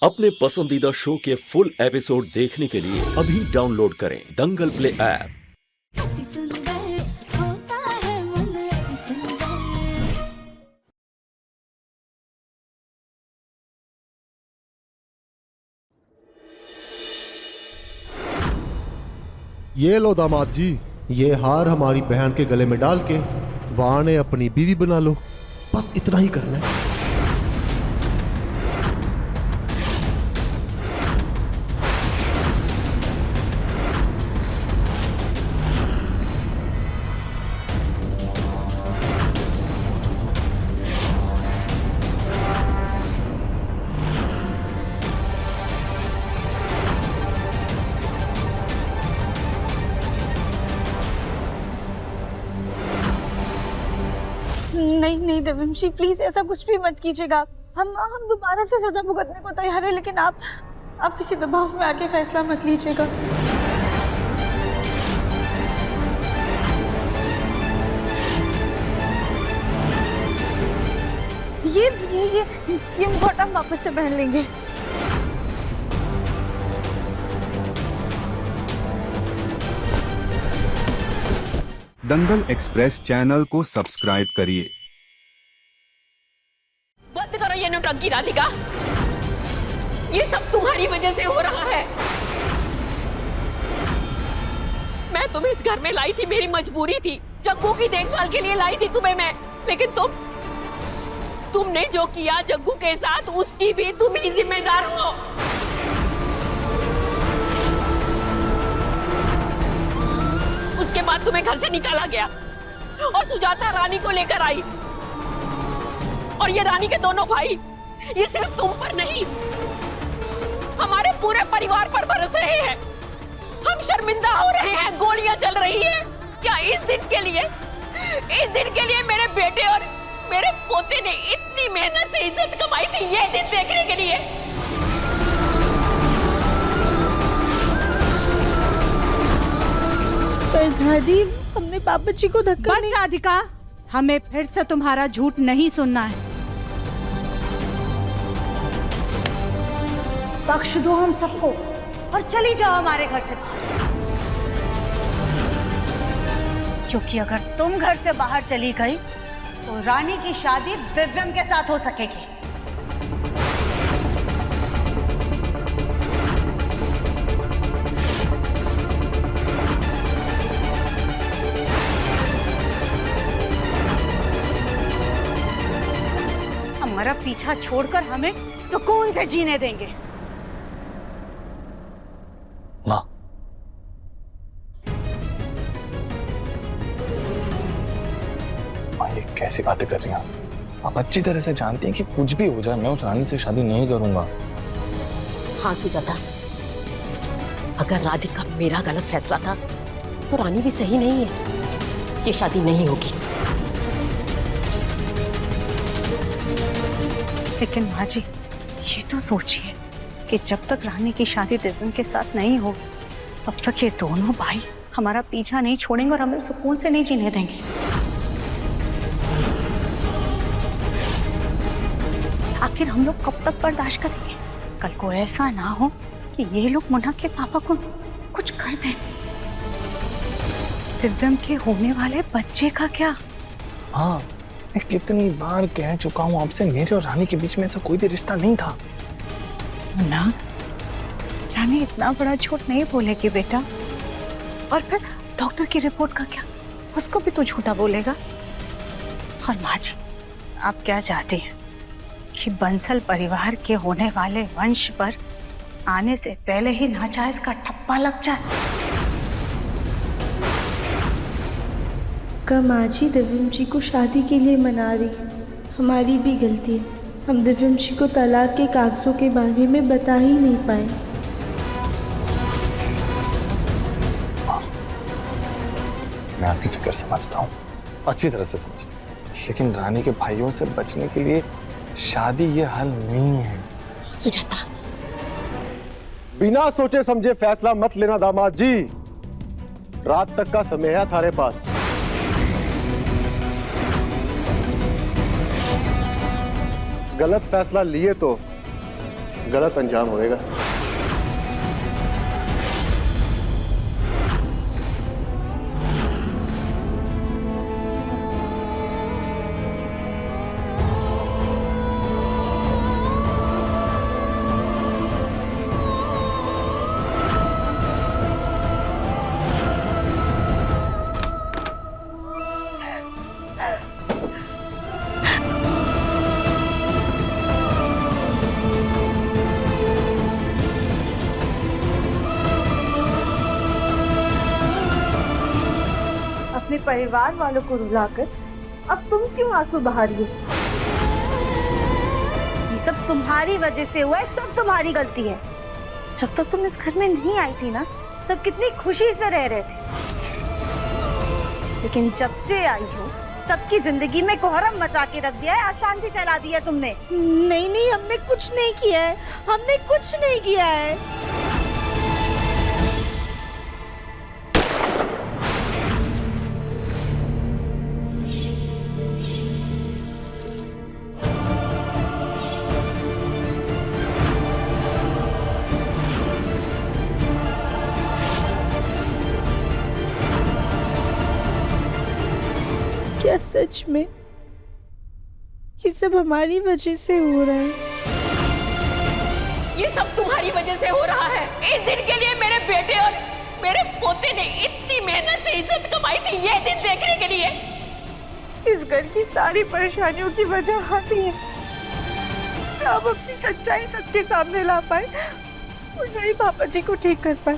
अपने पसंदीदा शो के फुल एपिसोड देखने के लिए अभी डाउनलोड करें दंगल प्ले ऐप। अति सुंदर होता है मन अति सुंदर। ये लो दामाद जी, ये हार हमारी बहन के गले में डाल के वहां ने अपनी बीवी बना लो। बस इतना ही करना है। नहीं नहीं देवंशी, प्लीज ऐसा कुछ भी मत कीजिएगा। हम दोबारा से सजा भुगतने को तैयार है, लेकिन आप किसी दबाव में आके फैसला मत लीजिएगा। ये मुखौटा हम वापस से पहन लेंगे। दंगल एक्सप्रेस चैनल को सब्सक्राइब करिए। बंद करो ये नौटंकी राधिका, ये सब तुम्हारी वजह से हो रहा है। मैं तुम्हें इस घर में लाई थी, मेरी मजबूरी थी, जग्गू की देखभाल के लिए लाई थी तुम्हें मैं, लेकिन तुमने जो किया जग्गू के साथ उसकी भी तुम ही जिम्मेदार हो। उसके बाद तुम्हें घर से निकाला गया और सुजाता रानी को लेकर आई, और ये रानी के दोनों भाई, ये सिर्फ तुम पर नहीं हमारे पूरे परिवार पर बरस रहे हैं। हम शर्मिंदा हो रहे हैं, गोलियां चल रही हैं। क्या इस दिन के लिए मेरे बेटे और मेरे पोते ने इतनी मेहनत से इज्जत कमाई थी, ये दिन देखने के लिए? पर दादी, हमने पापा जी को धक्का बस राधिका, हमें फिर से तुम्हारा झूठ नहीं सुनना है। बख्श दो हम सबको और चली जाओ हमारे घर से बाहर, क्योंकि अगर तुम घर से बाहर चली गई तो रानी की शादी दिव्यम के साथ हो सकेगी। हमारा पीछा छोड़कर हमें सुकून से जीने देंगे। माँ, ये कैसी बातें कर रही हैं आप? अच्छी तरह से जानती हैं कि कुछ भी हो जाए मैं उस रानी से शादी नहीं करूंगा। हाँ सुजाता, अगर राधिका मेरा गलत फैसला था तो रानी भी सही नहीं है, ये शादी नहीं होगी। लेकिन माँ जी, ये तो सोचिए कि जब तक रानी की शादी दिव्यम के साथ नहीं होगी तब तक ये दोनों भाई हमारा पीछा नहीं छोड़ेंगे और हमें सुकून से नहीं जीने देंगे। आखिर हम लोग कब तक बर्दाश्त करेंगे? कल को ऐसा ना हो कि ये लोग मुन्ना के पापा को कुछ कर दें। दिव्यम के होने वाले बच्चे का क्या? हाँ, मैं कितनी बार कह चुका हूँ आपसे, मेरे और रानी के बीच में ऐसा कोई भी रिश्ता नहीं था। मुन्ना, रानी इतना बड़ा झूठ नहीं बोलेगी बेटा। और फिर डॉक्टर की रिपोर्ट का क्या? उसको भी तो झूठा बोलेगा। और माँ जी, आप क्या चाहती हैं कि बंसल परिवार के होने वाले वंश पर आने से पहले ही नाजायज का ठप्पा लग जाए? का माँ जी दिव्यम जी को शादी के लिए मना रही है, हमारी भी गलती है। हम दिव्यम जी को तलाक के कागजों के बारे में बता ही नहीं पाए। मैं आपकी फिक्र समझता हूँ, अच्छी तरह से समझता हूँ, लेकिन रानी के भाइयों से बचने के लिए शादी ये हल नहीं है। सुजाता, बिना सोचे समझे फैसला मत लेना दामाद जी। रात तक का समय है थारे पास। गलत फैसला लिए तो गलत अंजाम होएगा। अपने परिवार वालों को रुलाकर अब तुम क्यों आंसू बहा रही हो? ये सब तुम्हारी वजह से हुआ है, सब तुम्हारी गलती है। जब तक तुम इस घर में नहीं आई थी ना, सब कितनी खुशी से रह रहे थे, लेकिन जब से आई हो सबकी जिंदगी में कोहरम मचा के रख दिया है, अशांति फैला दी है तुमने। नहीं नहीं, हमने कुछ नहीं किया है, हमने कुछ नहीं किया है। क्या सच में ये सब हमारी वजह से हो रहा है? ये सब तुम्हारी वजह से हो रहा है। इस दिन के लिए मेरे बेटे और मेरे पोते ने इतनी मेहनत से इज्जत कमाई थी, ये दिन देखने के लिए। इस घर की सारी परेशानियों की वजह आती है। आप अपनी सच्चाई सबके सामने ला पाए और मेरे पापा जी को ठीक कर पाए।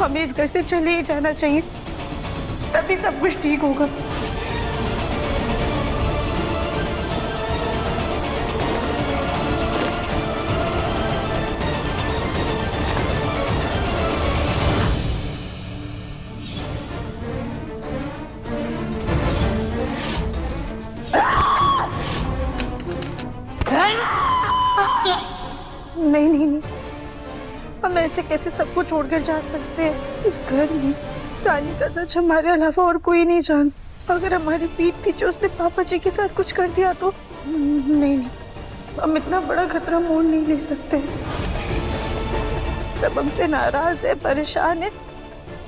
हमें इस घर से चले ही जाना चाहिए, तभी सब कुछ ठीक होगा। नहीं नहीं नहीं, हम ऐसे कैसे सबको छोड़कर जा सकते हैं? इस घर में रानी का सच हमारे अलावा और कोई नहीं जानता। अगर हमारी पीठ पीछे उसने पापा जी के साथ कुछ कर दिया तो नहीं, हम इतना बड़ा खतरा मोल नहीं ले सकते। सब हमसे नाराज है, परेशान है,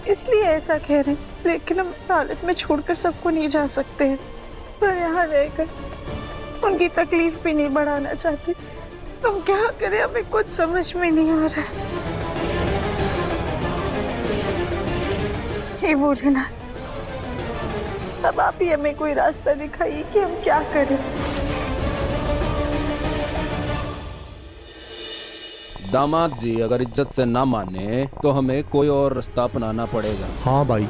इसलिए ऐसा कह रहे हैं। लेकिन हम इस हालत में छोड़कर सबको नहीं जा सकते हैं। पर यहाँ रहकर उनकी तकलीफ भी नहीं बढ़ाना चाहते। हम क्या करें, हमें कुछ समझ में नहीं आ रहा है। हे भोलेनाथ, अब आप ही हमें कोई रास्ता दिखाइए कि हम क्या करें। दामाद जी अगर इज्जत से ना माने तो हमें कोई और रास्ता अपनाना पड़ेगा। हाँ भाई,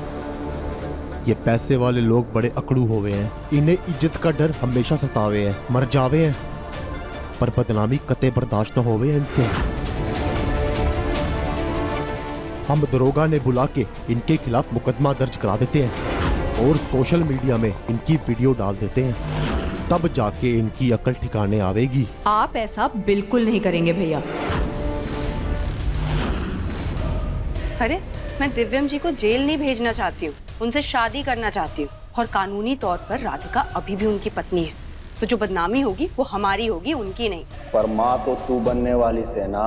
ये पैसे वाले लोग बड़े अकड़ू होवे हैं। इन्हें इज्जत का डर हमेशा सतावे है, मर जावे हैं, पर बदनामी कते बर्दाश्त न होवे इनसे। हम दरोगा ने बुला के इनके खिलाफ मुकदमा दर्ज करा देते हैं और सोशल मीडिया में इनकी वीडियो डाल देते हैं, तब जाके इनकी अकल ठिकाने आवेगी। आप ऐसा बिल्कुल नहीं करेंगे भैया। अरे मैं दिव्यम जी को जेल नहीं भेजना चाहती हूँ, उनसे शादी करना चाहती हूँ। और कानूनी तौर पर राधिका अभी भी उनकी पत्नी है, तो जो बदनामी होगी वो हमारी होगी, उनकी नहीं। पर माँ तो तू बनने वाली से ना,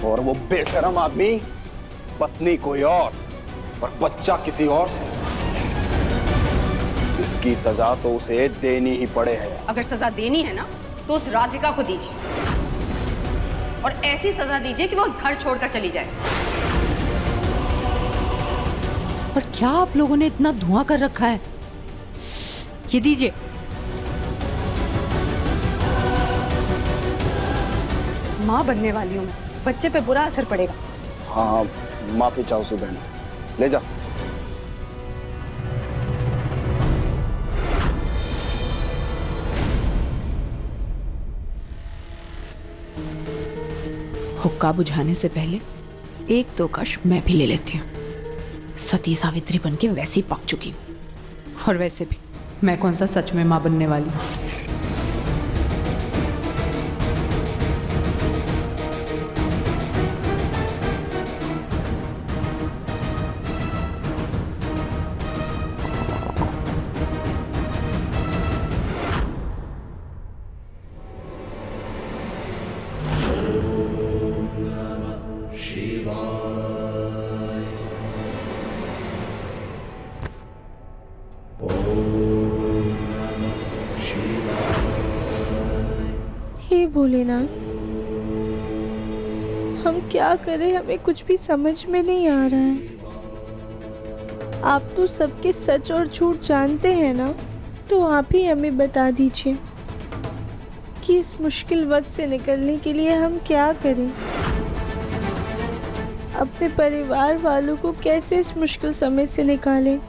और वो बेशरम आदमी पत्नी कोई और बच्चा किसी और से। इसकी सजा तो उसे देनी ही पड़े है। अगर सजा देनी है ना तो उस राधिका को दीजिए, और ऐसी सजा दीजिए कि वो घर छोड़कर चली जाए। और क्या आप लोगों ने इतना धुआं कर रखा है? ये दीजिए। माँ बनने वाली हूँ, बच्चे पे बुरा असर पड़ेगा। हाँ, माफी चाहो सुबह, ले जा। हुक्का बुझाने से पहले एक दो कश मैं भी ले लेती हूँ। सती सावित्री बनके वैसे ही पक चुकी हूँ। और वैसे भी मैं कौन सा सच में माँ बनने वाली हूँ। हे भोलेनाथ, हम क्या करें, हमें कुछ भी समझ में नहीं आ रहा है। आप तो सबके सच और झूठ जानते हैं ना, तो आप ही हमें बता दीजिए कि इस मुश्किल वक्त से निकलने के लिए हम क्या करें। अपने परिवार वालों को कैसे इस मुश्किल समय से निकालें।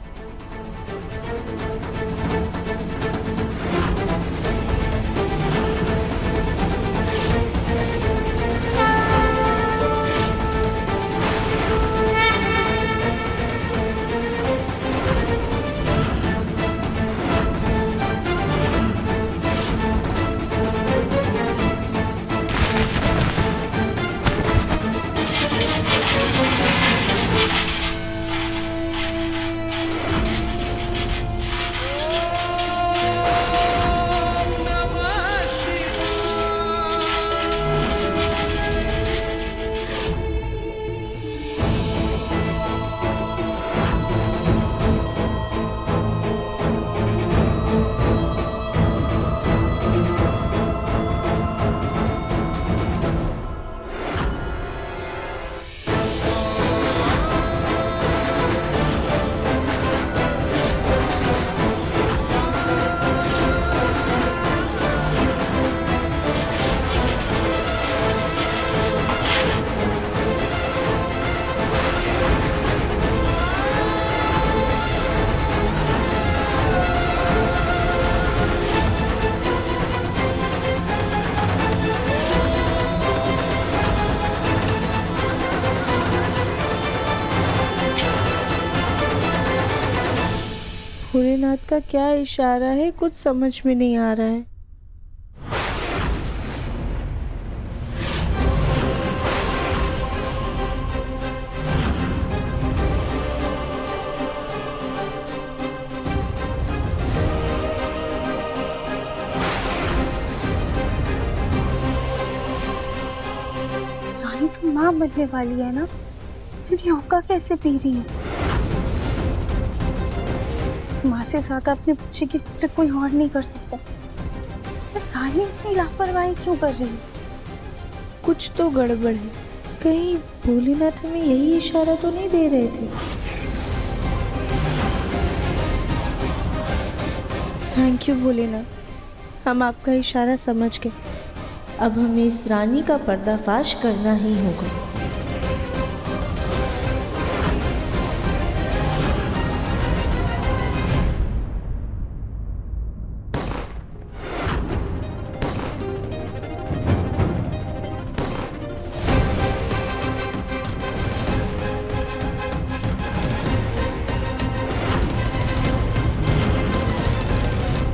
भोलेनाथ का क्या इशारा है, कुछ समझ में नहीं आ रहा है। रानी तो माँ बनने वाली है ना, फिर ये होका कैसे पी रही है? माँ से ज्यादा अपने बच्चे की फिक्र कोई और नहीं कर सकता। रानी इतनी लापरवाही क्यों कर रही है? कुछ तो गड़बड़ है। कहीं भोलेनाथ हमें यही इशारा तो नहीं दे रहे थे? थैंक यू भोलेनाथ, हम आपका इशारा समझ गए। अब हमें इस रानी का पर्दाफाश करना ही होगा।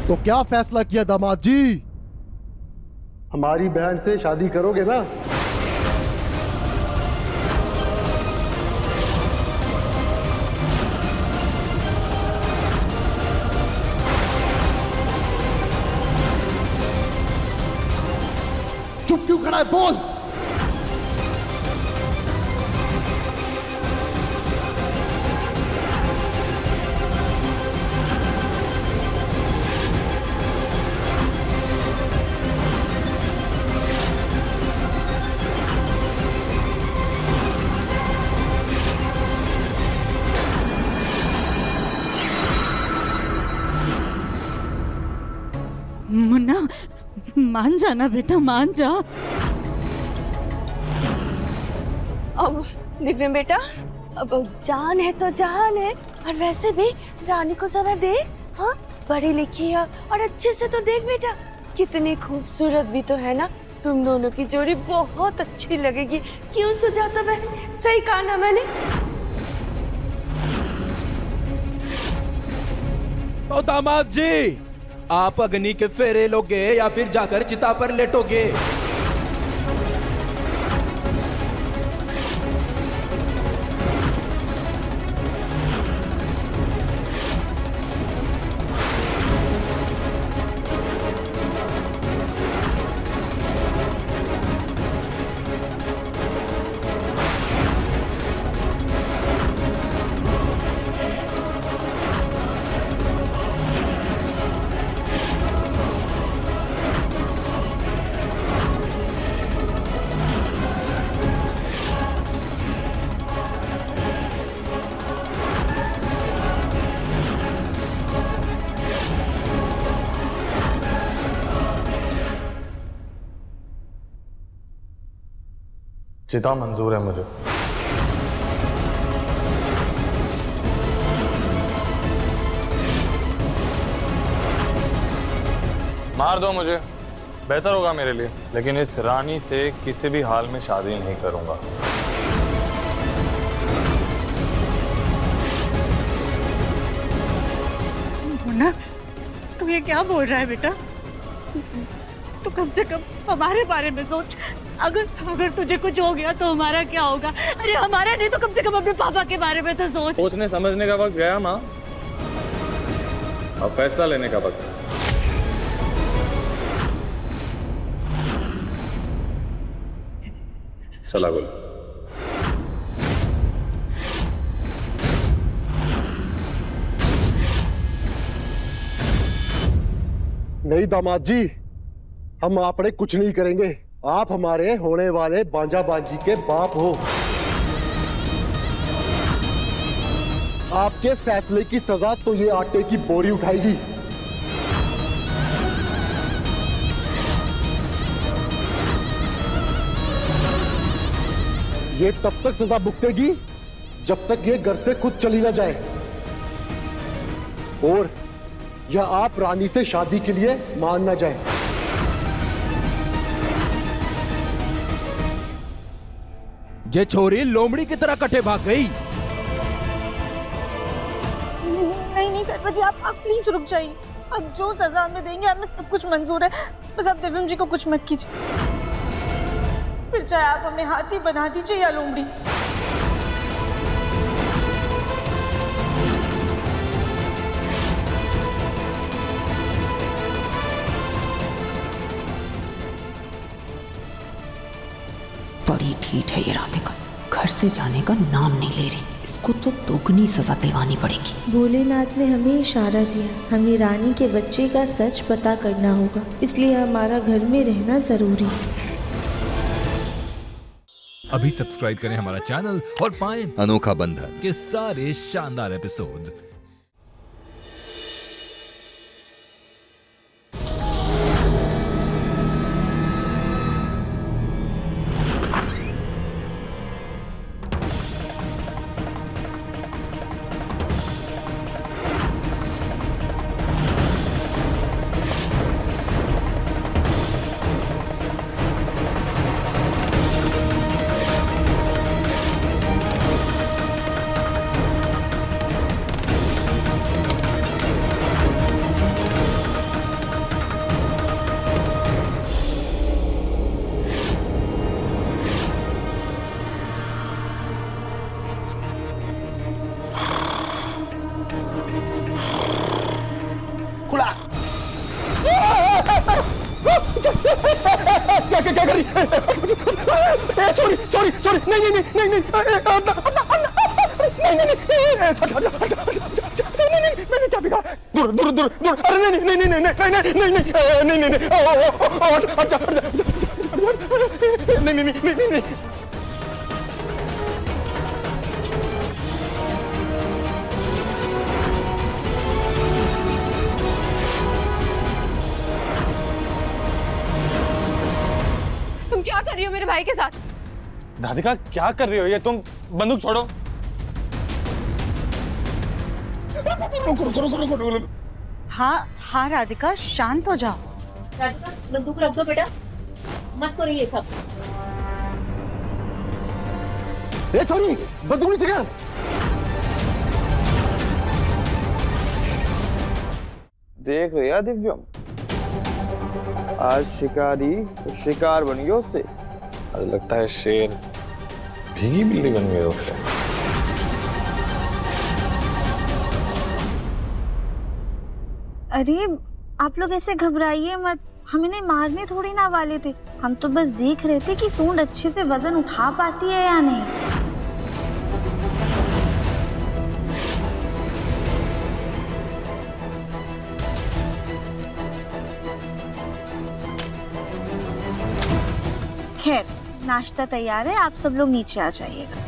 तो क्या फैसला किया दामाद जी? हमारी बहन से शादी करोगे ना? चुप क्यों खड़ा है, बोल। मुन्ना, मान जाना बेटा, मान जा। अब दिव्यम बेटा, अब जान है तो जान है, और वैसे भी रानी को जरा देख। हाँ, पढ़ी लिखी है और अच्छे से तो देख बेटा, कितनी खूबसूरत भी तो है ना। तुम दोनों की जोड़ी बहुत अच्छी लगेगी। क्यों सुजाता बहन, सही कहा ना मैंने? तो दामाद जी, आप अग्नि के फेरे लोगे या फिर जाकर चिता पर लेटोगे? चिता मंजूर है मुझे। मार दो मुझे, बेहतर होगा मेरे लिए, लेकिन इस रानी से किसी भी हाल में शादी नहीं करूंगा। मुन्ना, तू ये क्या बोल रहा है बेटा? तू कम से कम हमारे बारे में सोच। अगर तुझे कुछ हो गया तो हमारा क्या होगा? अरे हमारा नहीं तो कम से कम अपने पापा के बारे में तो सोच। सोचने समझने का वक्त गया माँ, अब फैसला लेने का वक्त। चला गुल। नहीं दामाद जी, हम आपने कुछ नहीं करेंगे। आप हमारे होने वाले बांजा बांजी के बाप हो। आपके फैसले की सजा तो ये आटे की बोरी उठाएगी। ये तब तक सजा भुगतेगी जब तक ये घर से खुद चली ना जाए, और या आप रानी से शादी के लिए मान ना जाए। जे छोरी लोमड़ी की तरह कटे भाग गई। नहीं सरपंच जी, आप प्लीज रुक जाइए। अब जो सजा हमें देंगे हमें सब कुछ मंजूर है, बस आप दिव्यम जी को कुछ मत कीजिए। फिर चाहे आप हमें हाथी बना दीजिए या लोमड़ी। बड़ी ढीठ है ये राधिका, घर से जाने का नाम नहीं ले रही। इसको तो दोगुनी सजा दिलवानी पड़ेगी। भोलेनाथ ने हमें इशारा दिया, हमें रानी के बच्चे का सच पता करना होगा, इसलिए हमारा घर में रहना जरूरी है। अभी सब्सक्राइब करें हमारा चैनल और पाएं अनोखा बंधन के सारे शानदार एपिसोड्स। क्या करी? चोरी नहीं मैंने क्या बिगाड़ा? दूर अरे नहीं। तुम क्या कर रही हो मेरे भाई के साथ? राधिका क्या कर रही हो ये? तुम बंदूक छोड़ो। हाँ राधिका, शांत हो जाओ। राधिका बंदूक रख दो बेटा, मत करो ये सब। सॉरी, बंदूक नीचे कर। देख रहा दिव्यम, आज शिकारी तो शिकार बन गया उससे। अरे लगता है शेर भीगी बिल्ली बन गया उससे। अरे आप लोग ऐसे घबराइए मत, हम इन्हें मारने थोड़ी ना वाले थे। हम तो बस देख रहे थे कि सूंड अच्छे से वजन उठा पाती है या नहीं। खैर, नाश्ता तैयार है, आप सब लोग नीचे आ जाइएगा।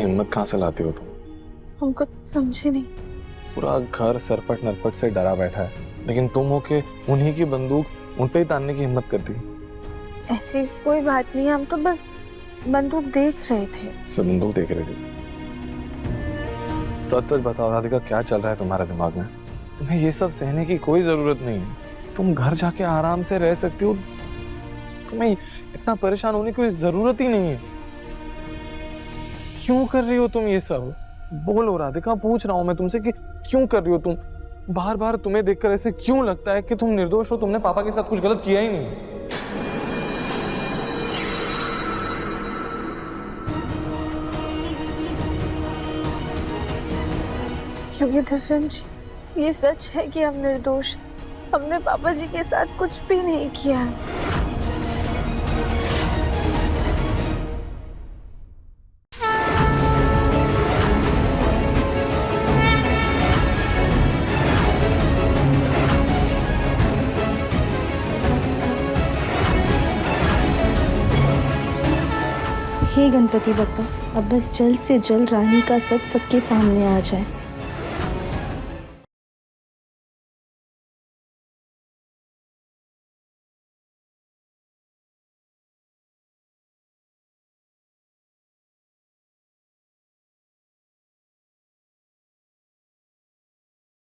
हिम्मत कहाँ से लाती हो तुम? हमको समझे नहीं। पूरा घर सरपट नरपट से डरा बैठा है, लेकिन तुम हो के उन्हीं की बंदूक उन पे ही तानने की हिम्मत करती। ऐसी कोई बात नहीं है, हम तो बस बंदूक देख रहे थे। सब बंदूक देख रही थी? सच सच बताओ राधिका, क्या चल रहा है तुम्हारे दिमाग में? तुम्हें ये सब सहने की कोई जरूरत नहीं है। तुम घर जाके आराम से रह सकती हो। तुम्हें इतना परेशान होने की कोई जरूरत ही नहीं है। क्यों कर रही हो तुम ये सब? बोलो राधिका, पूछ रहा हूं मैं तुमसे कि क्यों कर रही हो तुम? बार बार तुम्हें देखकर ऐसे क्यों लगता है कि तुम निर्दोष हो? तुमने पापा के साथ कुछ गलत किया ही नहीं। क्योंकि दिव्यम जी, ये सच है कि हम निर्दोष, हमने पापा जी के साथ कुछ भी नहीं किया है। हे गणपति बप्पा, अब बस जल्द से जल्द रानी का सच सबके सामने आ जाए।